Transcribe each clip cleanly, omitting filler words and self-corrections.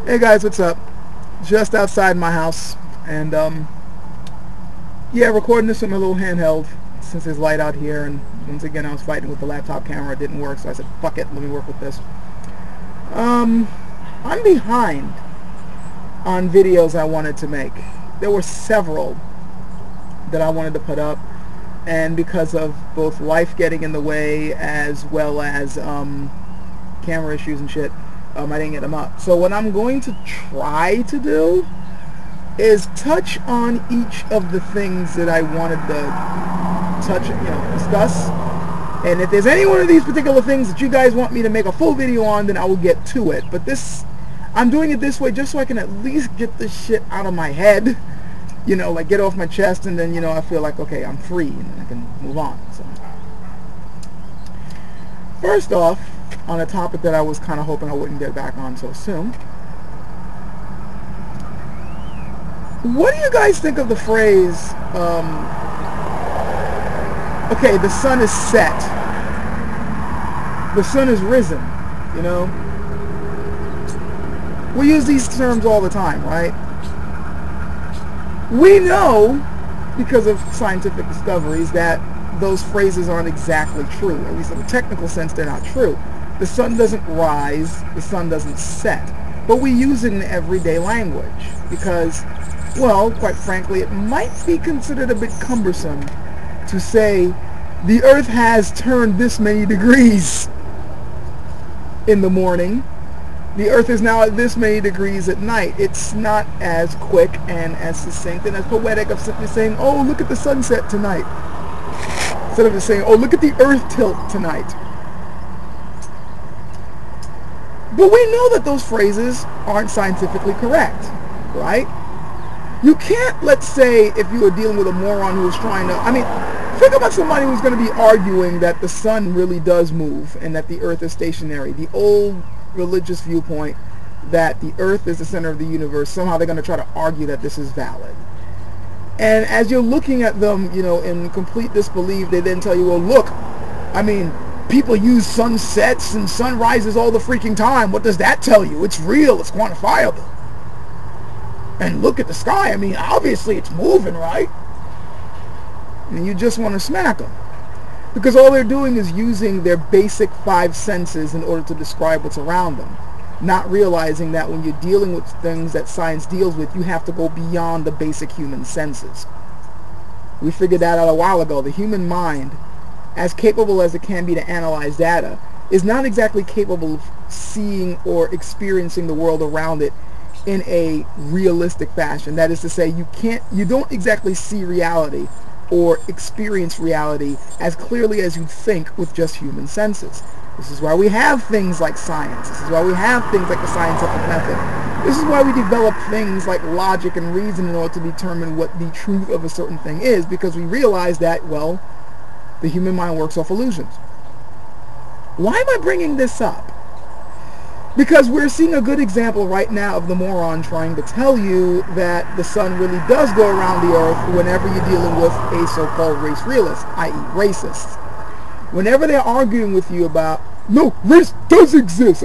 Hey guys, what's up? Just outside my house, and yeah, recording this with my little handheld since there's light out here, and once again I was fighting with the laptop camera. It didn't work, so I said fuck it, let me work with this. I'm behind on videos I wanted to make. There were several that I wanted to put up, and because of both life getting in the way as well as camera issues and shit, I didn't get them up. So what I'm going to try to do is touch on each of the things that I wanted to discuss. And if there's any one of these particular things that you guys want me to make a full video on, then I will get to it. But I'm doing it this way just so I can at least get this shit out of my head. Like get off my chest, and then, I feel like, okay, I'm free, and I can move on. So, first off, on a topic that I was kind of hoping I wouldn't get back on so soon. What do you guys think of the phrase, okay, the sun is set, the sun is risen, We use these terms all the time, right? We know, because of scientific discoveries, that those phrases aren't exactly true. At least in a technical sense, they're not true. The sun doesn't rise, the sun doesn't set. But we use it in everyday language because, well, quite frankly, it might be considered a bit cumbersome to say the earth has turned this many degrees in the morning. The earth is now at this many degrees at night. It's not as quick and as succinct and as poetic of simply saying, oh, look at the sunset tonight, instead of just saying, oh, look at the earth tilt tonight. But we know that those phrases aren't scientifically correct, right? You can't, let's say, if you were dealing with a moron who was trying to, think about somebody who's going to be arguing that the sun really does move and that the earth is stationary. The old religious viewpoint that the earth is the center of the universe, somehow they're going to try to argue that this is valid. And as you're looking at them, in complete disbelief, they then tell you, well, look, people use sunsets and sunrises all the freaking time. What does that tell you? It's real. It's quantifiable. And look at the sky. Obviously it's moving, right? And you just want to smack them. Because all they're doing is using their basic 5 senses in order to describe what's around them. Not realizing that when you're dealing with things that science deals with, you have to go beyond the basic human senses. We figured that out a while ago. The human mind, as capable as it can be to analyze data, is not exactly capable of seeing or experiencing the world around it in a realistic fashion. That is to say, you don't exactly see reality or experience reality as clearly as you'd think with just human senses. This is why we have things like science. This is why we have things like the scientific method. This is why we develop things like logic and reason in order to determine what the truth of a certain thing is, because we realize that, well, the human mind works off illusions. Why am I bringing this up? Because we're seeing a good example right now of the moron trying to tell you that the sun really does go around the earth whenever you're dealing with a so-called race realist, i.e. racists. Whenever they're arguing with you about, no, race does exist.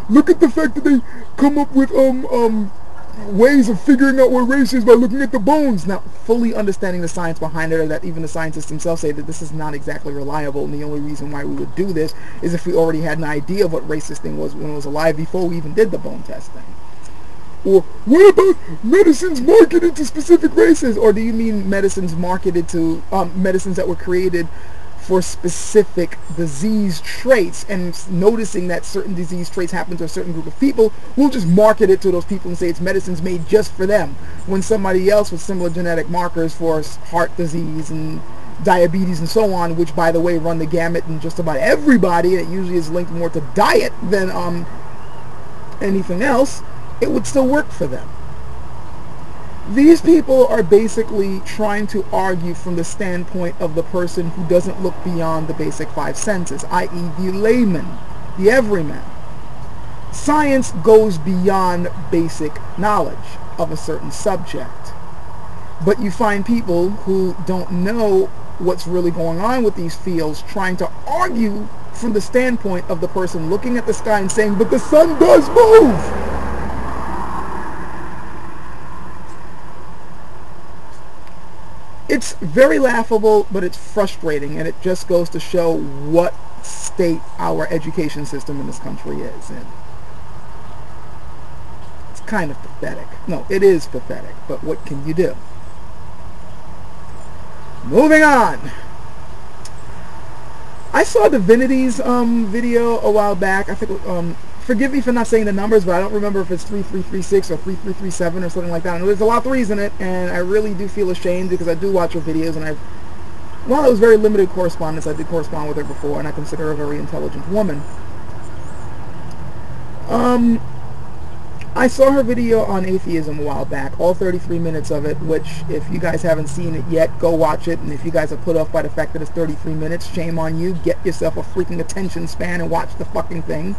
Look at the fact that they come up with ways of figuring out what race is by looking at the bones. Now, fully understanding the science behind it, or that even the scientists themselves say that this is not exactly reliable, and the only reason why we would do this is if we already had an idea of what race this thing was when it was alive before we even did the bone testing. Or what about medicines marketed to specific races? Or do you mean medicines marketed to medicines that were created for specific disease traits, and noticing that certain disease traits happen to a certain group of people, we'll just market it to those people and say it's medicines made just for them, when somebody else with similar genetic markers for heart disease and diabetes and so on, which by the way run the gamut in just about everybody, and it usually is linked more to diet than anything else, it would still work for them. These people are basically trying to argue from the standpoint of the person who doesn't look beyond the basic 5 senses, i.e. the layman, the everyman. Science goes beyond basic knowledge of a certain subject. But you find people who don't know what's really going on with these fields trying to argue from the standpoint of the person looking at the sky and saying, but the sun does move. It's very laughable, but it's frustrating, and it just goes to show what state our education system in this country is in. It's kind of pathetic. No, it is pathetic, but what can you do? Moving on. I saw Divinity's video a while back. I think, forgive me for not saying the numbers, but I don't remember if it's 3336 or 3337 or something like that. I know there's a lot of threes in it, and I really do feel ashamed because I do watch her videos, and while it was very limited correspondence, I did correspond with her before, and I consider her a very intelligent woman. I saw her video on atheism a while back, all 33 minutes of it, which, if you guys haven't seen it yet, go watch it. And if you guys are put off by the fact that it's 33 minutes, shame on you. Get yourself a freaking attention span and watch the fucking thing.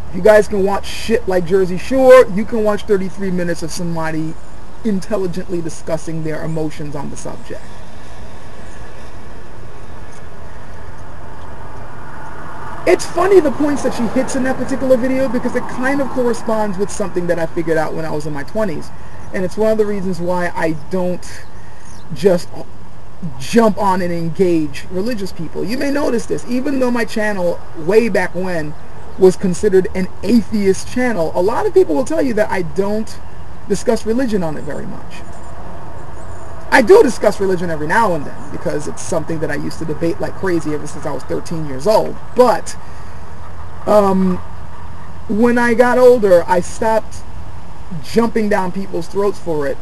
If you guys can watch shit like Jersey Shore, you can watch 33 minutes of somebody intelligently discussing their emotions on the subject. It's funny the points that she hits in that particular video, because it kind of corresponds with something that I figured out when I was in my 20s. And it's one of the reasons why I don't just jump on and engage religious people. You may notice this, even though my channel way back when was considered an atheist channel, a lot of people will tell you that I don't discuss religion on it very much. I do discuss religion every now and then, because it's something that I used to debate like crazy ever since I was 13 years old. But when I got older, I stopped jumping down people's throats for it,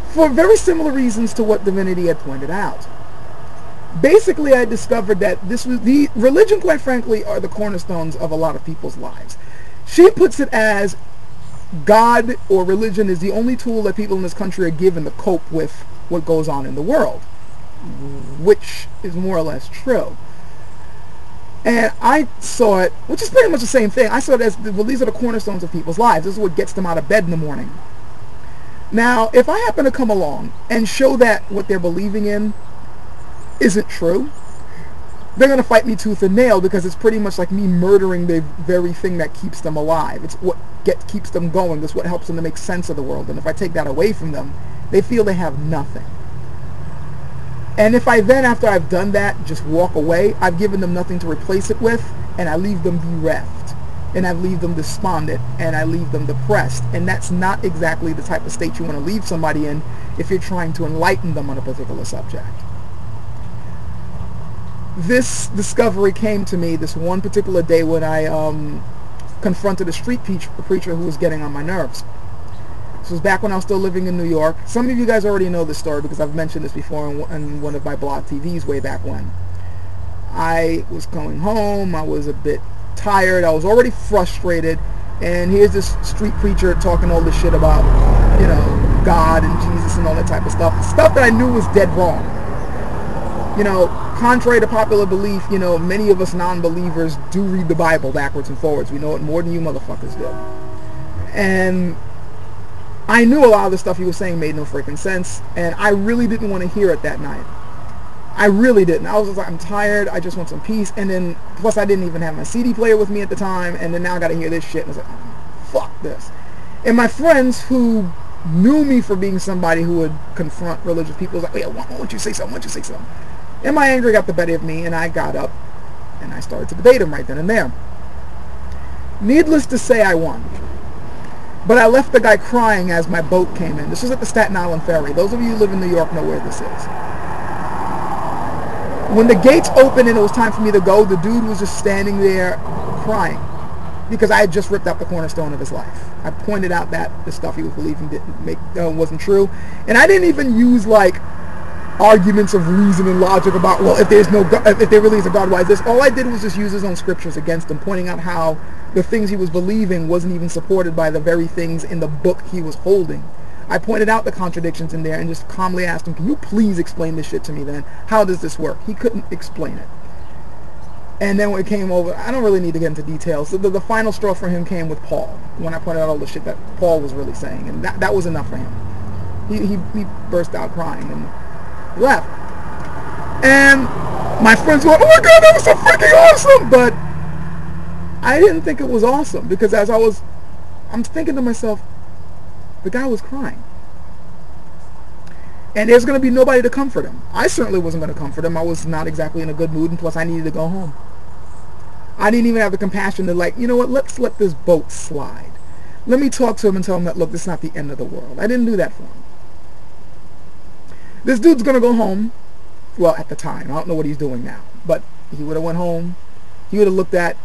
for very similar reasons to what Divinity had pointed out. Basically, I discovered that religion, quite frankly, are the cornerstones of a lot of people's lives. She puts it as God or religion is the only tool that people in this country are given to cope with what goes on in the world, which is more or less true. And I saw it, which is pretty much the same thing. I saw it as, well, these are the cornerstones of people's lives. This is what gets them out of bed in the morning. Now, if I happen to come along and show that what they're believing in isn't true, they're going to fight me tooth and nail, because it's pretty much like me murdering the very thing that keeps them alive. It's what keeps them going. It's what helps them to make sense of the world. And if I take that away from them, they feel they have nothing. And if I then, after I've done that, just walk away, I've given them nothing to replace it with, and I leave them bereft, and I leave them despondent, and I leave them depressed. And that's not exactly the type of state you want to leave somebody in if you're trying to enlighten them on a particular subject. This discovery came to me this one particular day when I confronted a street preacher who was getting on my nerves. This was back when I was still living in New York. Some of you guys already know this story because I've mentioned this before in one of my blog TVs way back when. I was going home. I was a bit tired. I was already frustrated. And here's this street preacher talking all this shit about, you know, God and Jesus and all that type of stuff. Stuff that I knew was dead wrong. You know, contrary to popular belief, you know, many of us non-believers do read the Bible backwards and forwards. We know it more than you motherfuckers do. And I knew a lot of the stuff he was saying made no freaking sense, and I really didn't want to hear it that night. I really didn't. I was just like, I'm tired, I just want some peace. And then, plus I didn't even have my CD player with me at the time, and then now I got to hear this shit, and I was like, oh, fuck this. And my friends who knew me for being somebody who would confront religious people was like, wait, why don't you say something, why don't you say something? And my anger got the better of me, and I got up, and I started to debate him right then and there. Needless to say, I won. But I left the guy crying as my boat came in. This was at the Staten Island Ferry. Those of you who live in New York know where this is. When the gates opened and it was time for me to go, the dude was just standing there crying because I had just ripped out the cornerstone of his life. I pointed out that the stuff he was believing wasn't true. And I didn't even use like arguments of reason and logic about, well, if there's no God, if there really is a God, why is this? All I did was just use his own scriptures against him, pointing out how the things he was believing wasn't even supported by the very things in the book he was holding. I pointed out the contradictions in there and just calmly asked him, can you please explain this shit to me then? How does this work? He couldn't explain it. And then when it came over, I don't really need to get into details. The final straw for him came with Paul, when I pointed out all the shit that Paul was really saying. And that was enough for him. He burst out crying and left. And my friends were, oh my God, that was so freaking awesome! But I didn't think it was awesome, because as I'm thinking to myself, the guy was crying. And there's going to be nobody to comfort him. I certainly wasn't going to comfort him. I was not exactly in a good mood, and plus I needed to go home. I didn't even have the compassion to, like, you know what, let's let this boat slide. Let me talk to him and tell him that, look, this is not the end of the world. I didn't do that for him. This dude's going to go home. Well, at the time. I don't know what he's doing now. But he would have went home. He would have looked at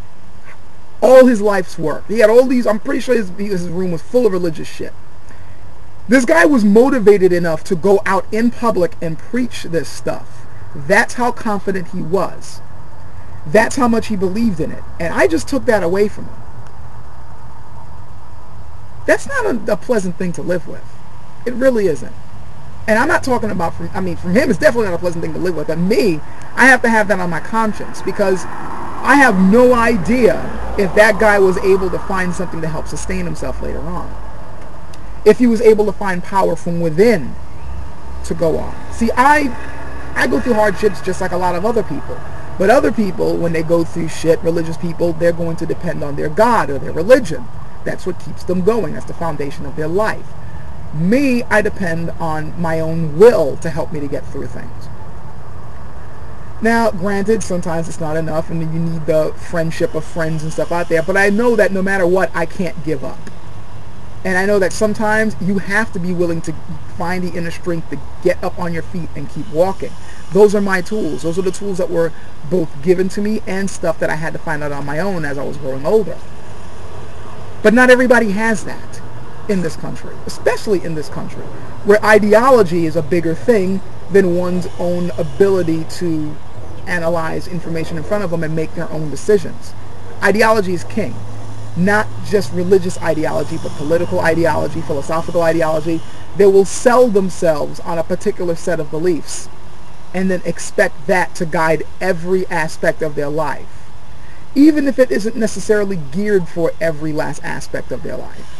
all his life's work. He had all these, I'm pretty sure his room was full of religious shit. This guy was motivated enough to go out in public and preach this stuff. That's how confident he was. That's how much he believed in it. And I just took that away from him. That's not a pleasant thing to live with. It really isn't. And I'm not talking about from him, it's definitely not a pleasant thing to live with. And me, I have to have that on my conscience, because I have no idea if that guy was able to find something to help sustain himself later on. If he was able to find power from within to go on. See, I go through hardships just like a lot of other people. But other people, when they go through shit, religious people, they're going to depend on their God or their religion. That's what keeps them going. That's the foundation of their life. Me, I depend on my own will to help me to get through things. Now, granted, sometimes it's not enough, and you need the friendship of friends and stuff out there, but I know that no matter what, I can't give up. And I know that sometimes you have to be willing to find the inner strength to get up on your feet and keep walking. Those are my tools. Those are the tools that were both given to me and stuff that I had to find out on my own as I was growing older. But not everybody has that in this country, especially in this country, where ideology is a bigger thing than one's own ability to analyze information in front of them and make their own decisions. Ideology is king. Not just religious ideology, but political ideology, philosophical ideology. They will sell themselves on a particular set of beliefs and then expect that to guide every aspect of their life, even if it isn't necessarily geared for every last aspect of their life.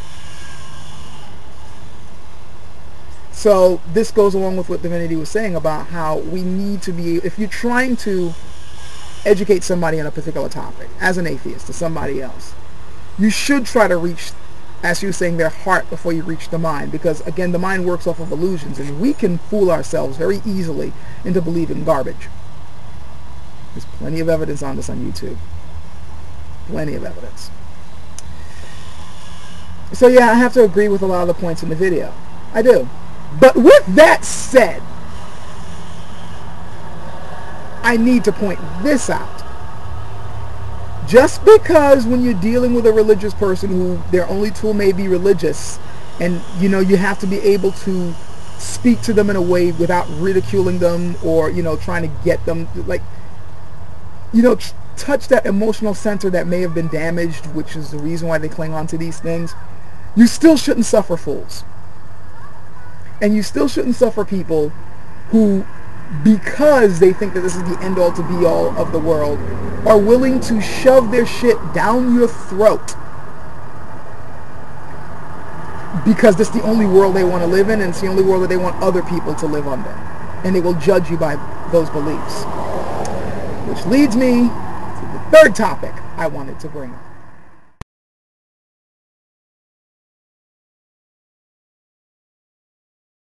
So this goes along with what Divinity was saying about how we need to be, if you're trying to educate somebody on a particular topic, as an atheist to somebody else, you should try to reach, as you were saying, their heart before you reach the mind, because again, the mind works off of illusions, and we can fool ourselves very easily into believing garbage. There's plenty of evidence on this on YouTube. Plenty of evidence. So yeah, I have to agree with a lot of the points in the video. I do. But with that said, I need to point this out. Just because when you're dealing with a religious person who their only tool may be religious, and you know, you have to be able to speak to them in a way without ridiculing them or, you know, trying to get them, like, you know, touch that emotional center that may have been damaged, which is the reason why they cling on to these things. You still shouldn't suffer fools. And you still shouldn't suffer people who, because they think that this is the end-all to be-all of the world, are willing to shove their shit down your throat because this is the only world they want to live in, and it's the only world that they want other people to live under. And they will judge you by those beliefs. Which leads me to the third topic I wanted to bring up.